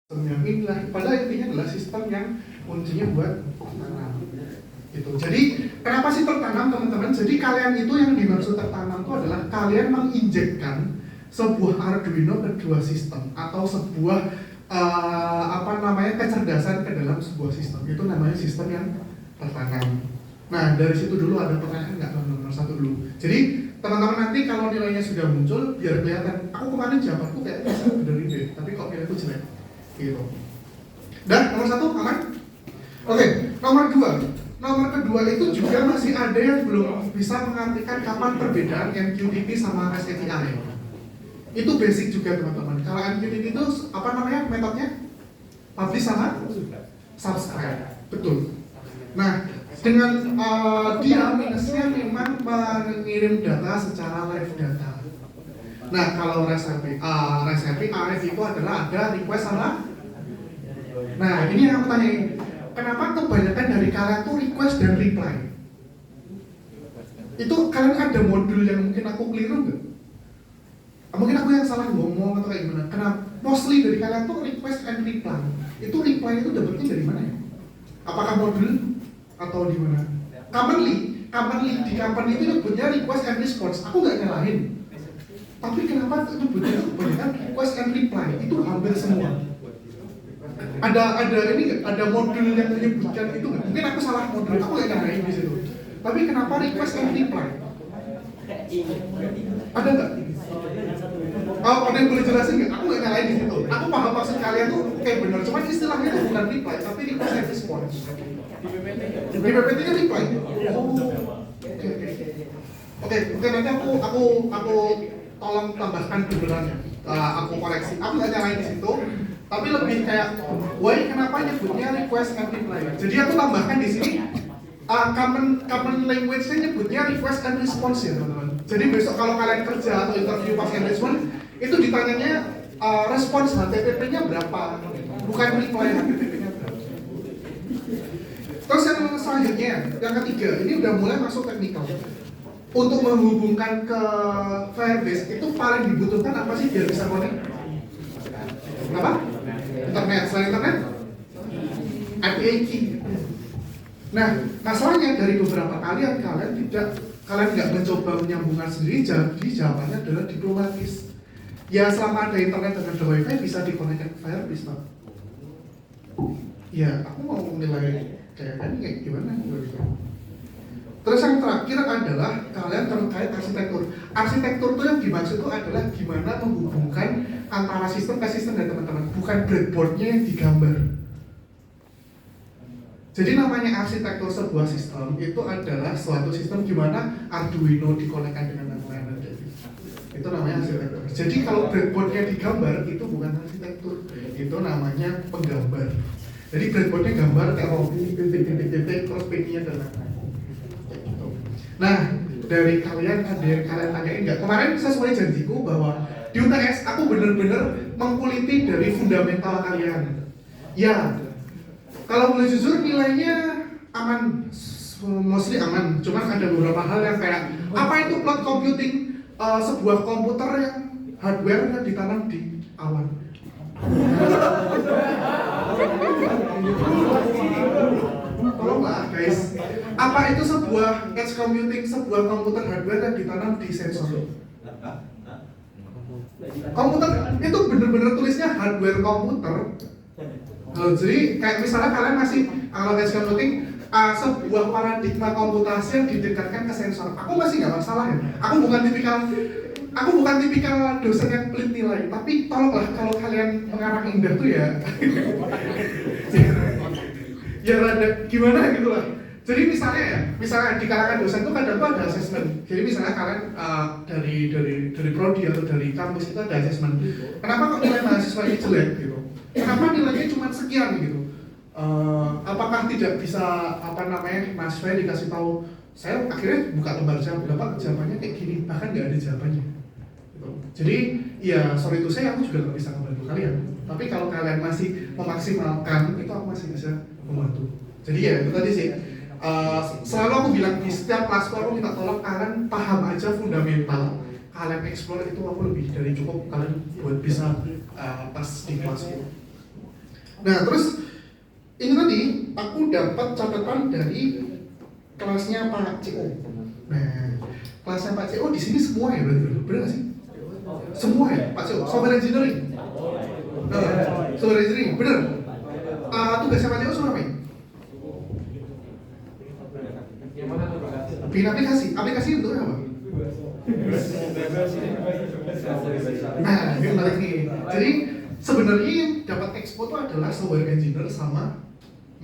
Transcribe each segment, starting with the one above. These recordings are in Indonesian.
yang inilah, padahal intinya adalah sistem yang kuncinya buat tertanam gitu. Jadi kenapa sih tertanam teman-teman? Jadi kalian itu yang dimaksud tertanam itu adalah kalian menginjekkan sebuah Arduino ke dua sistem atau sebuah kecerdasan ke dalam sebuah sistem. Itu namanya sistem yang tertanam. Nah dari situ dulu ada pertanyaan nggak teman-teman? Nomor satu dulu. Jadi teman-teman nanti kalau nilainya sudah muncul biar kelihatan. Aku kemarin jawabanku kayak bisa benerin deh, tapi kok nilaiku jelek gitu. Dan nomor satu aman. Oke, nomor kedua itu juga masih ada yang belum bisa mengartikan kapan perbedaan MQTT sama REST-API. Itu basic juga teman-teman. Kalau MQTT itu apa namanya metodenya? Publish sama subscribe. Betul. Nah, dengan dia minusnya memang mengirim data secara live data. Nah, kalau REST API itu adalah ada request sama. Nah, ini yang aku tanyain. Kenapa kebanyakan dari kalian tuh request dan reply? Itu kalian ada modul yang mungkin aku keliru nggak? Mungkin aku yang salah ngomong atau kayak gimana? Kenapa? Mostly dari kalian tuh request and reply. Itu reply itu dapetnya dari mana ya? Apakah modul atau di mana? Commonly di company itu nyebutnya request and response. Aku nggak nyalahin. Tapi kenapa nyebutnya itu kebanyakan request and reply? Itu hampir semua. Ada modul yang menyebutkan itu nggak? Mungkin aku salah modul, aku nggak nyalahin di situ. Tapi kenapa request and reply? Ada nggak? Oh, ada yang boleh jelasin nggak? Aku nggak nyalahin di situ. Aku paham maksud kalian tuh kayak benar, cuman istilahnya itu bukan reply, tapi request and response. Di PPT-nya reply. Oke, nanti aku tolong tambahkan benerannya. Aku koreksi. Aku nggak nyalain di situ, tapi lebih kayak why kenapa nyebutnya request and reply. Jadi aku tambahkan di sini common language-nya nyebutnya request and response ya teman-teman. Jadi besok kalau kalian kerja atau interview pas engagement itu ditanyanya respons HTTP-nya berapa, bukan reply HTTP-nya berapa. Terus yang selanjutnya, yang ketiga, ini udah mulai masuk teknikal. Untuk menghubungkan ke Firebase itu paling dibutuhkan apa sih biar bisa connect? Apa? Internet. Selain internet? API key. Nah, masalahnya dari beberapa kalian nggak mencoba menyambungkan sendiri, jadi jawabannya adalah diplomatis. Ya selama ada internet dan ada wifi bisa dikonekkan ke Firebase, Pak. Ya, aku mau nilai kayak gimana? Terus yang terakhir adalah kalian terkait arsitektur. Arsitektur itu yang dimaksud itu adalah gimana menghubungkan antara sistem ke sistem dan teman-teman, bukan breadboardnya yang digambar. Jadi namanya arsitektur sebuah sistem itu adalah suatu sistem gimana Arduino dikonekkan dengan yang lain. Itu namanya arsitektur. Jadi kalau breadboardnya digambar itu bukan arsitektur, itu namanya penggambar. Jadi breadboardnya gambar titik terus PT-nya dan lain-lain. Nah, dari kalian ada yang kalian tanyain nggak? Kemarin sesuai janjiku bahwa di UTS aku benar-benar mengkuliti dari fundamental kalian. Ya, kalau boleh jujur nilainya aman, mostly aman. Cuman ada beberapa hal yang kayak apa itu cloud computing, sebuah komputer yang hardware-nya ditanam di awan. Tolonglah guys, apa itu sebuah edge computing, sebuah komputer hardware yang ditanam di sensor? Komputer itu bener-bener tulisnya hardware komputer. Jadi kayak misalnya kalian masih kalau edge computing sebuah paradigma komputasi yang didekatkan ke sensor. Aku masih nggak masalah ya. Aku bukan tipikal dosen yang pelit nilai, tapi tolonglah kalau kalian mengarang indah tuh ya. Ya rada gimana gitu lah. Jadi misalnya di kalangan dosen tuh kadang tuh ada assessment. Jadi misalnya kalian dari prodi atau dari kampus itu ada assessment. Kenapa kok nilai mahasiswa ini jelek gitu? Kenapa nilainya cuma sekian gitu? Apakah tidak bisa mahasiswa dikasih tahu? Saya akhirnya buka lembar jawab, jawabannya kayak gini, bahkan nggak ada jawabannya. Gitu. Jadi ya sorry to say aku juga nggak bisa membantu kalian. Tapi kalau kalian masih memaksimalkan itu aku masih bisa membantu. Jadi ya itu tadi sih. Selalu aku bilang di setiap kelasku aku minta tolong kalian paham aja fundamental. Kalian explore itu aku lebih dari cukup kalian buat bisa pas di kelasku. Nah terus ini tadi aku dapat catatan dari kelasnya Pak CO. Nah kelasnya Pak CO di sini semua ya berarti, benar nggak sih? Semua ya Pak CO, software engineering. Software engineering, benar. Tugasnya Pak CO semua apa ya? Bikin aplikasi untuk apa? Nah, ini menarik nih. Jadi sebenarnya yang dapat expo itu adalah software engineer sama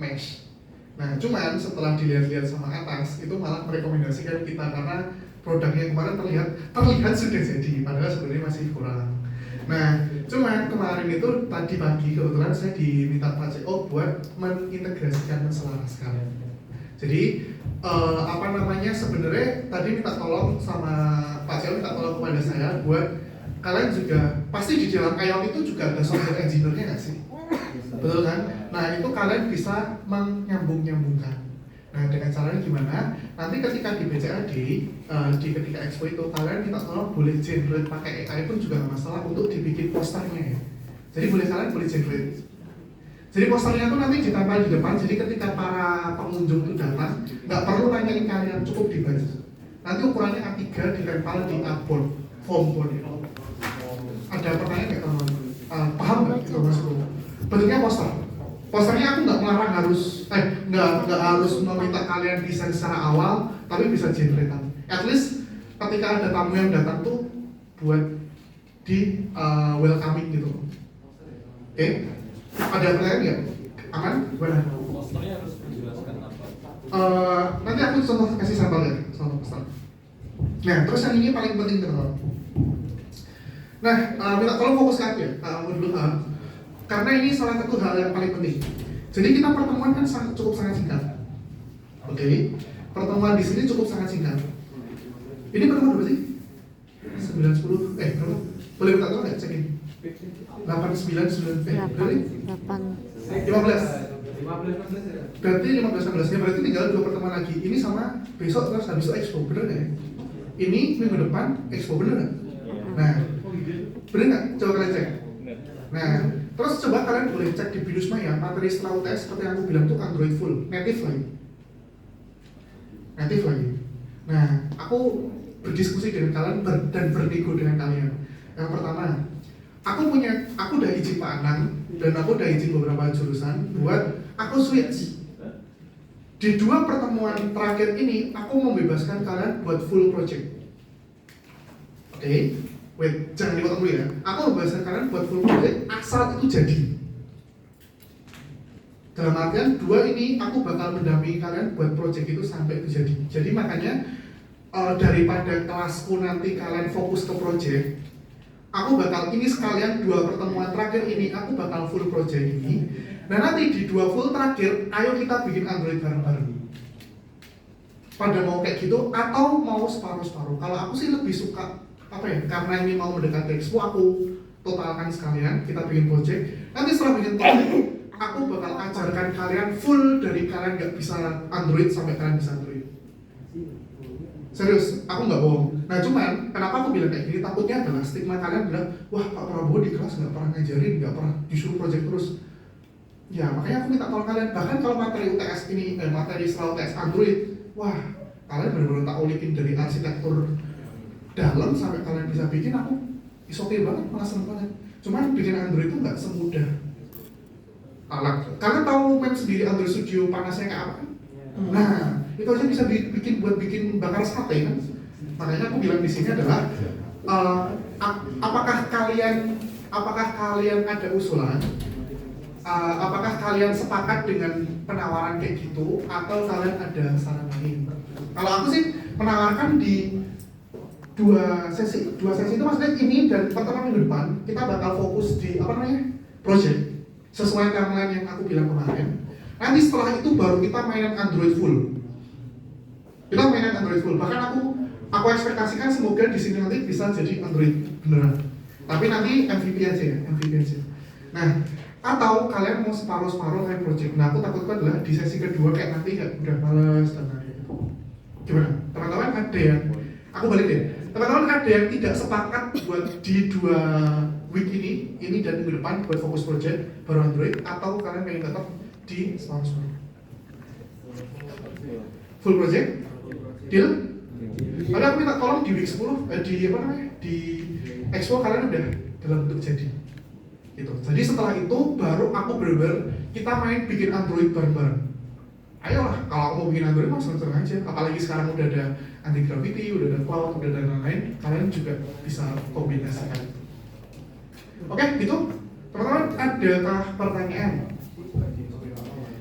mesh. Nah, cuman setelah dilihat-lihat sama atas, itu malah merekomendasikan kita karena produknya kemarin terlihat sudah jadi, padahal sebenarnya masih kurang. Nah, cuman kemarin itu tadi pagi kebetulan saya diminta Pak CO buat mengintegrasikan, menselaraskan. Jadi sebenarnya tadi minta tolong sama Pak CO, minta tolong kepada saya buat kalian juga pasti di dalam IOT itu juga ada software engineer-nya nggak sih? Betul kan? Nah itu kalian bisa menyambung-nyambungkan. Nah dengan caranya gimana? Nanti ketika di BCAD, di ketika expo itu kalian minta tolong boleh generate pakai AI pun juga nggak masalah untuk dibikin posternya ya. Jadi kalian boleh generate. Jadi posternya itu nanti ditempel di depan, jadi ketika para pengunjung itu datang, nggak perlu nanyain kalian, cukup dibaca. Nanti ukurannya A3 ditempel di artboard, foam board ya. Ada pertanyaan nggak teman-teman? Paham nggak itu maksudnya? Bentuknya poster. Posternya aku nggak melarang nggak harus meminta kalian desain secara awal, tapi bisa generate. At least ketika ada tamu yang datang tuh buat di welcoming gitu. Oke? Ada pertanyaan nggak? Aman? Gimana? Posternya harus menjelaskan apa? Nanti aku contoh kasih sampel ya, contoh poster. Nah, terus yang ini paling penting teman-teman. Nah, minta tolong fokus ke aku ya, karena ini salah satu hal yang paling penting. Jadi kita pertemuan kan cukup sangat singkat. Oke? Pertemuan di sini cukup sangat singkat. Ini pertemuan berapa sih? 9, 10, berapa? Boleh minta tolong nggak cek ini? 8, 9, 9, berarti? 15. Berarti 15, 16 ya, berarti tinggal 2 pertemuan lagi. Ini sama besok terus habis itu expo, bener nggak ya? Ini minggu depan expo, bener nggak? Nah, bener nggak? Coba kalian cek. Nah, terus coba kalian boleh cek di Binusma ya, materi setelah UTS seperti yang aku bilang tuh Android full, native lagi. Nah, aku berdiskusi dengan kalian dan bernego dengan kalian. Yang pertama, aku udah izin Pak Anang dan aku udah izin beberapa jurusan buat aku switch. Di 2 pertemuan terakhir ini, aku membebaskan kalian buat full project. Oke? Wait, jangan dipotong dulu ya. Aku membebaskan kalian buat full project asal itu jadi. Dalam artian 2 ini aku bakal mendampingi kalian buat project itu sampai itu jadi. Jadi makanya daripada kelasku nanti kalian fokus ke project, aku bakal ini sekalian 2 pertemuan terakhir ini aku bakal full project ini. Nah nanti di 2 full terakhir, ayo kita bikin Android bareng-bareng. Pada mau kayak gitu atau mau separuh-separuh. Kalau aku sih lebih suka karena ini mau mendekati expo, aku totalkan sekalian, kita bikin project. Nanti setelah bikin project, aku bakal ajarkan kalian full dari kalian nggak bisa Android sampai kalian bisa Android. Serius, aku nggak bohong. Nah cuman, kenapa aku bilang kayak gini? Takutnya adalah stigma kalian bilang, wah Pak Prabowo di kelas nggak pernah ngajarin, nggak pernah disuruh project terus. Ya makanya aku minta tolong kalian. Bahkan kalau materi UTS ini, materi setelah UTS Android, wah kalian benar-benar tak ulikin dari arsitektur dalam sampai kalian bisa bikin, aku oke banget, malah seneng banget. Cuman bikin Android itu nggak semudah alat. Kalian tahu main sendiri Android Studio panasnya kayak apa kan? Nah, itu aja bisa bikin bakar sate kan? Makanya aku bilang di sini adalah apakah kalian ada usulan? Apakah kalian sepakat dengan penawaran kayak gitu atau kalian ada saran lain? Kalau aku sih menawarkan di dua sesi itu maksudnya ini dan pertemuan minggu depan kita bakal fokus di project sesuai timeline yang aku bilang kemarin. Nanti setelah itu baru kita mainan Android full. Bahkan aku ekspektasikan semoga di sini nanti bisa jadi Android beneran. Tapi nanti MVP aja. Nah, atau kalian mau separuh kayak project. Nah, aku takutkan adalah di sesi kedua kayak nanti udah males dan lain-lain. Gimana? Teman-teman ada yang aku balik deh. Teman-teman ada yang tidak sepakat buat di 2 week ini dan minggu depan buat fokus project baru Android, atau kalian pengen tetap di sponsor? Full project? Deal? Karena aku minta tolong di week 10 di Expo kalian udah dalam bentuk jadi gitu. Jadi setelah itu baru aku bener-bener kita main bikin Android bareng-bareng. Ayolah, kalau aku mau bikin Android mau seneng-seneng aja. Apalagi sekarang udah ada anti gravity, udah ada cloud, udah ada lain-lain, kalian juga bisa kombinasikan. Oke, gitu. Teman-teman, adakah pertanyaan?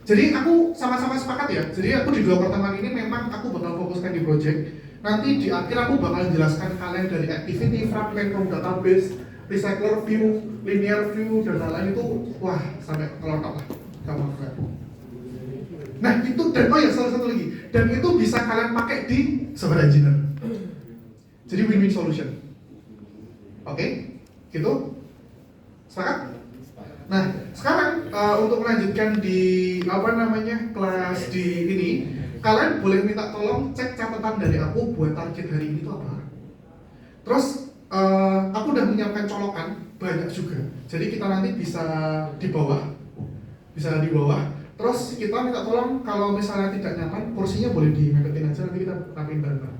Jadi aku sama-sama sepakat ya. Jadi aku di 2 pertemuan ini memang aku bakal fokuskan di project. Nanti di akhir aku bakal jelaskan kalian dari activity, fragment from database, recycler view, linear view, dan lain-lain itu wah sampai kelontok lah. Gampang banget. Nah itu, dan oh ya salah satu lagi, dan itu bisa kalian pakai di software engineer. Jadi win-win solution. Oke, gitu. Sepakat? Nah sekarang untuk melanjutkan di kelas di ini, kalian boleh minta tolong cek catatan dari aku buat target hari ini itu apa. Terus aku udah menyiapkan colokan banyak juga. Jadi kita nanti bisa di bawah. Terus kita minta tolong kalau misalnya tidak nyaman, kursinya boleh dimepetin aja, nanti kita rapiin bareng-bareng.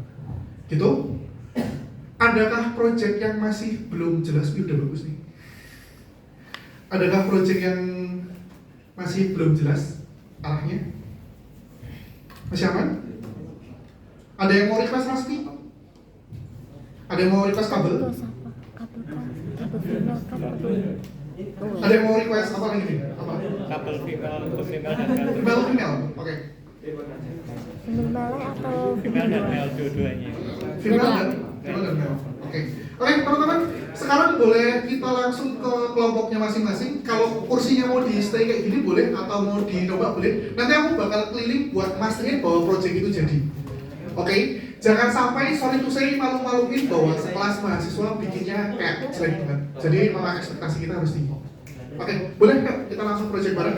Gitu? Adakah project yang masih belum jelas? Ini udah bagus nih. Adakah project yang masih belum jelas arahnya? Masih aman? Ada yang mau request Raspi? Ada yang mau request kabel? Ada yang mau request apa lagi nih? Apa? Kabel female Female, oke. Female atau female dan male dua-duanya. Female dan male. Oke, teman-teman, sekarang boleh kita langsung ke kelompoknya masing-masing. Kalau kursinya mau di stay kayak gini boleh, atau mau dicoba boleh. Nanti aku bakal keliling buat mastiin bahwa project itu jadi. Oke, jangan sampai sorry to say malu-maluin bahwa sekelas mahasiswa bikinnya kayak jelek banget. Jadi memang ekspektasi kita harus tinggi. Oke, boleh nggak kita langsung project bareng?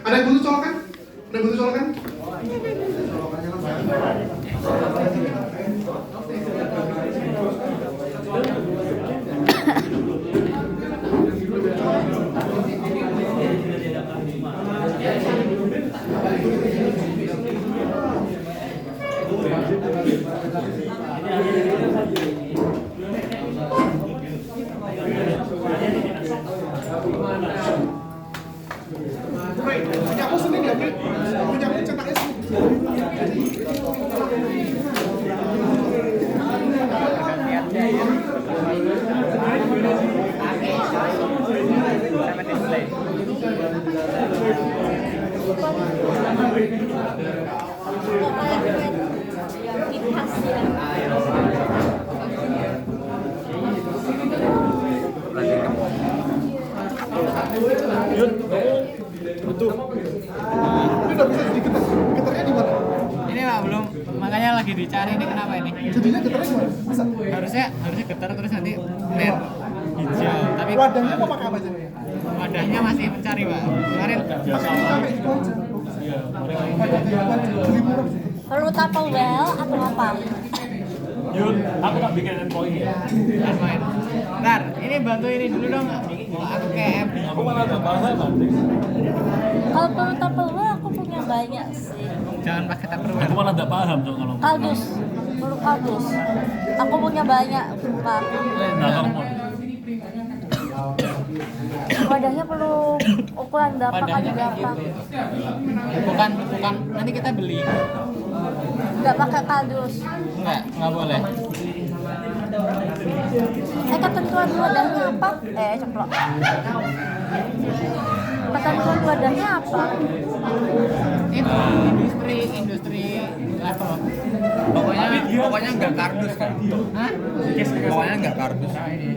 Ada yang butuh colokan? Punya aku sendiri ya, punya aku cetaknya Betul. Ini udah bisa jadi getarnya di mana? Ini Pak belum, makanya lagi dicari ini kenapa ini? Jadinya getarnya gimana? Bisa? Harusnya getar terus nanti net hijau. Tapi Wadahnya mau pakai apa aja? wadahnya masih mencari Pak. Kemarin Pakai itu aja. Beli murah. perlu Tupperware atau apa? Yun, aku tak bikin endpoint ya. main. Bentar, ini bantu ini dulu dong. Aku kayak Aku malah gak paham nanti. Kalau perlu Tupperware aku punya banyak sih. jangan pakai Tupperware. Aku malah gak paham tuh kalau. Kardus, perlu kardus. Aku punya banyak, sumpah. Nah, kamu. Wadahnya perlu ukuran berapa Wadahnya kali kayak berapa? gitu. Bukan, nanti kita beli. Nggak pakai kardus. Nggak boleh. Ketentuan wadahnya apa? Ceplok. Ketentuan wadahnya apa? Itu industri level. Pokoknya nggak kardus kan? Hah? Pokoknya nggak kardus. Nah, ini.